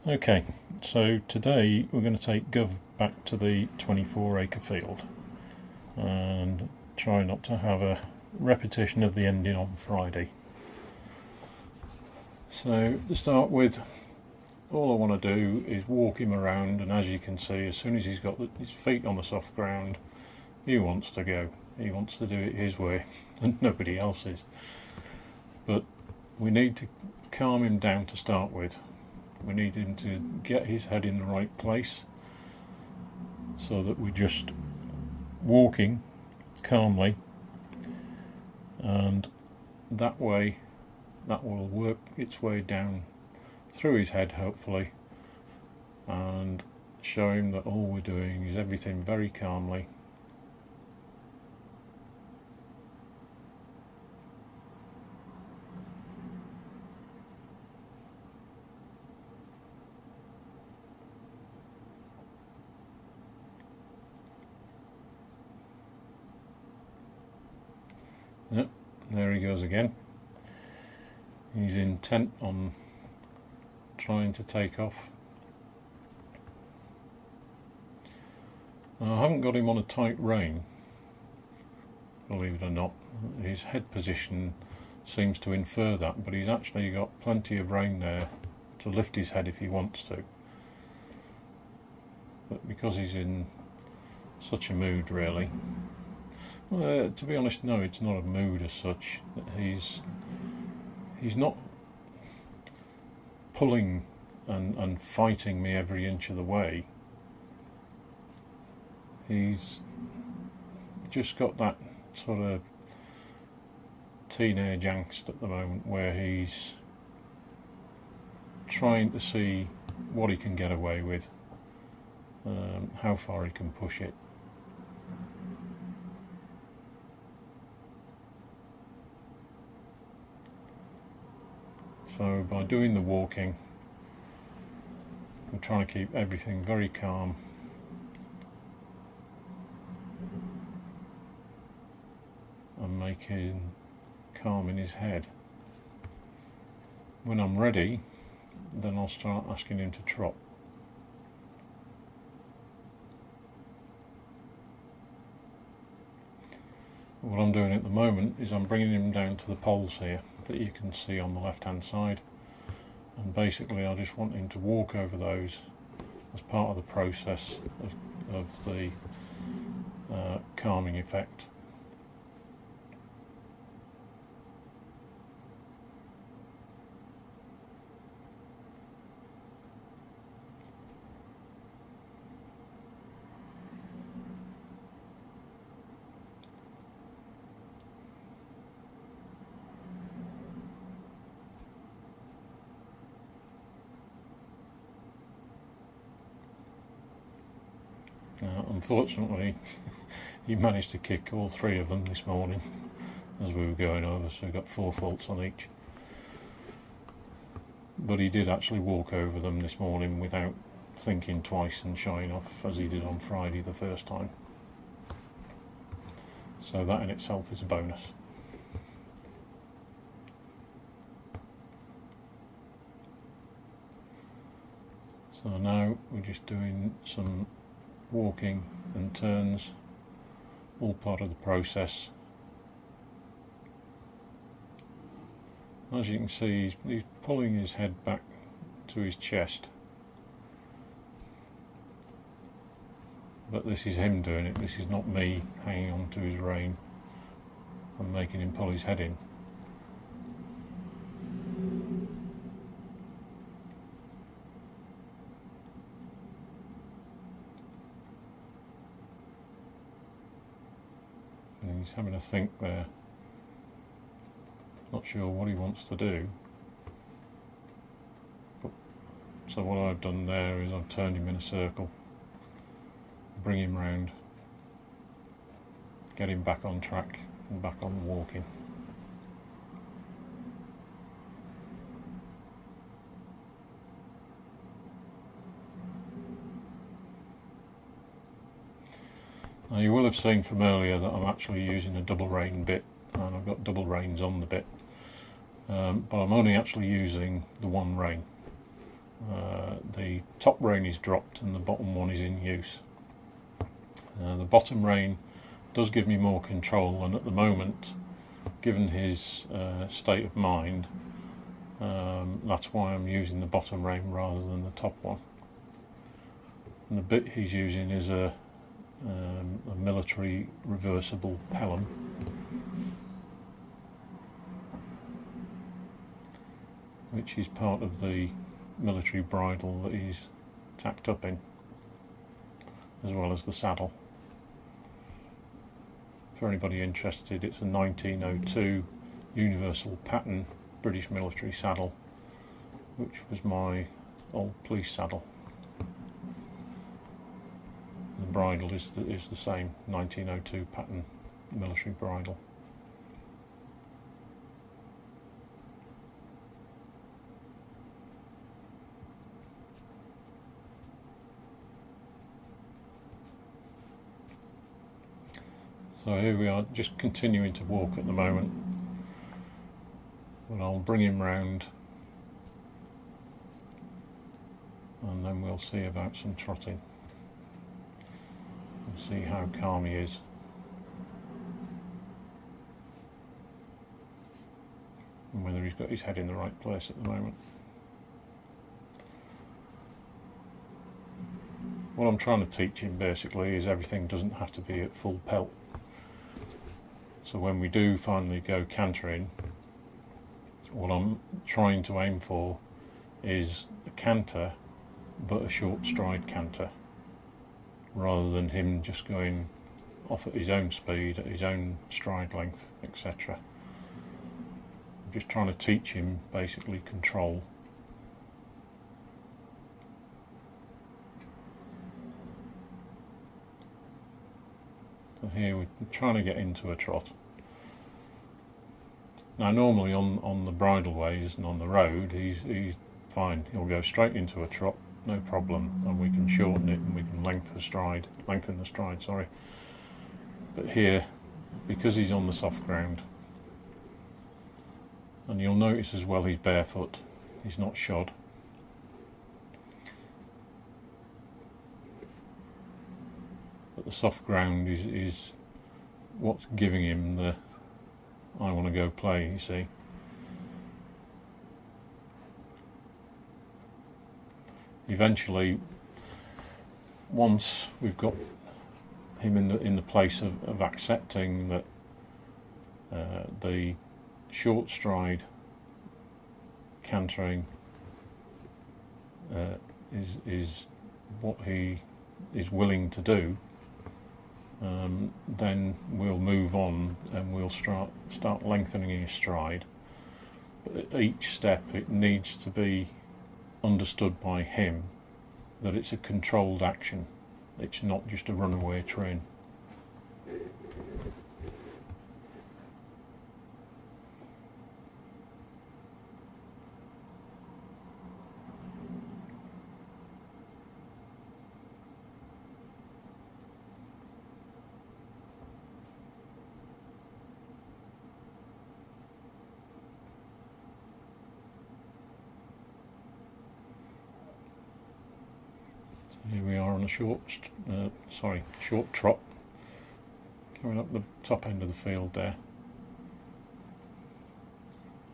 Okay, so today we're going to take Gov back to the 24-acre field and try not to have a repetition of the ending on Friday. So to start with, all I want to do is walk him around, and as you can see, as soon as he's got his feet on the soft ground, he wants to go. He wants to do it his way and nobody else's. But we need to calm him down to start with. We need him to get his head in the right place so that we're just walking calmly, and that way that will work its way down through his head hopefully, and show him that all we're doing is everything very calmly. Yep, there he goes again. He's intent on trying to take off. Now, I haven't got him on a tight rein, believe it or not. His head position seems to infer that, but he's actually got plenty of rein there to lift his head if he wants to. But because he's in such a mood, really, to be honest, no, it's not a mood as such. He's not pulling and fighting me every inch of the way. He's just got that sort of teenage angst at the moment where he's trying to see what he can get away with, how far he can push it. So by doing the walking, we're trying to keep everything very calm. And make him calm in his head. When I'm ready, then I'll start asking him to trot. What I'm doing at the moment is I'm bringing him down to the poles here that you can see on the left hand side, and basically I just want him to walk over those as part of the process of the calming effect. Unfortunately, he managed to kick all three of them this morning as we were going over, so we got 4 faults on each. But he did actually walk over them this morning without thinking twice and shying off as he did on Friday the first time. So that in itself is a bonus. So now we're just doing some walking and turns, all part of the process. As you can see, he's pulling his head back to his chest, but this is him doing it, this is not me hanging on to his rein and making him pull his head in. And he's having a think there, not sure what he wants to do. So what I've done there is I've turned him in a circle, bring him round, get him back on track and back on walking. Now you will have seen from earlier that I'm actually using a double rein bit, and I've got double reins on the bit, but I'm only actually using the one rein. the top rein is dropped and the bottom one is in use. The bottom rein does give me more control, and at the moment, given his state of mind, that's why I'm using the bottom rein rather than the top one. And the bit he's using is a military reversible pelham, which is part of the military bridle that he's tacked up in, as well as the saddle. For anybody interested, it's a 1902 universal pattern British military saddle, which was my old police saddle. The bridle is the same 1902 pattern military bridle. So here we are, just continuing to walk at the moment, and I'll bring him round and then we'll see about some trotting and see how calm he is. And whether he's got his head in the right place at the moment. What I'm trying to teach him basically is everything doesn't have to be at full pelt. So when we do finally go cantering, what I'm trying to aim for is a canter, but a short stride canter, rather than him just going off at his own speed, at his own stride length, etc. I'm just trying to teach him basically control. So here we're trying to get into a trot. Now normally on the bridleways and on the road he's fine, he'll go straight into a trot, no problem, and we can shorten it and we can lengthen the stride, sorry. But here, because he's on the soft ground, and you'll notice as well he's barefoot, he's not shod. But the soft ground is what's giving him the I want to go play, you see. Eventually, once we've got him in the place of accepting that the short stride cantering is what he is willing to do, then we'll move on and we'll start lengthening his stride. But at each step it needs to be understood by him that it's a controlled action, it's not just a runaway train. Here we are on a short trot, coming up the top end of the field there.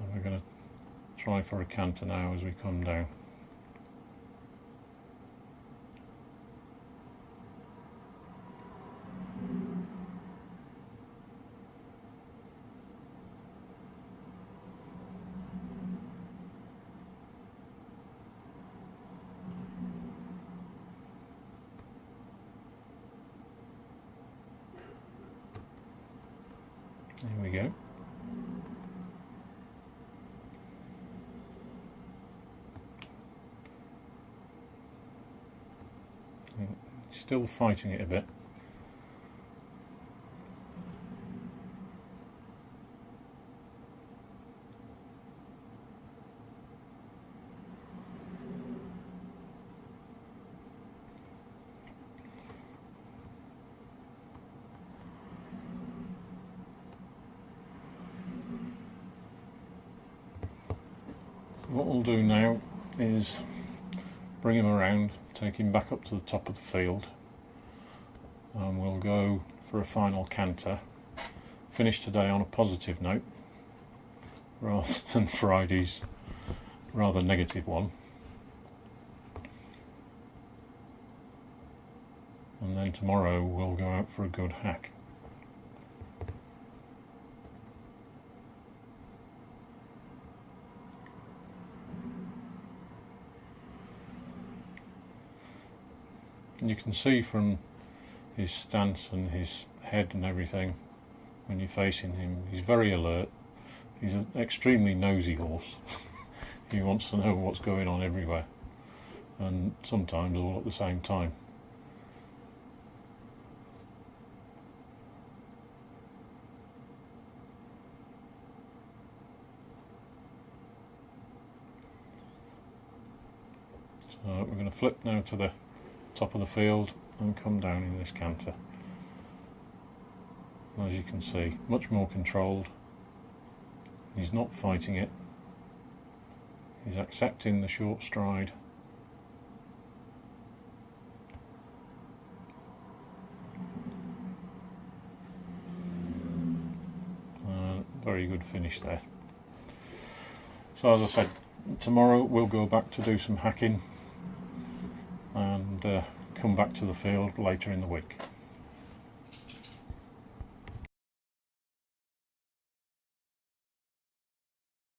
And we're going to try for a canter now as we come down. There we go. Still fighting it a bit. What we'll do now is bring him around, take him back up to the top of the field, and we'll go for a final canter. Finish today on a positive note rather than Friday's rather negative one. And then tomorrow we'll go out for a good hack. And you can see from his stance and his head and everything, when you're facing him, he's very alert. He's an extremely nosy horse. He wants to know what's going on everywhere, and sometimes all at the same time. So we're going to flip now to the top of the field and come down in this canter. As you can see, much more controlled. He's not fighting it. He's accepting the short stride. Very good finish there. So as I said, tomorrow we'll go back to do some hacking and come back to the field later in the week.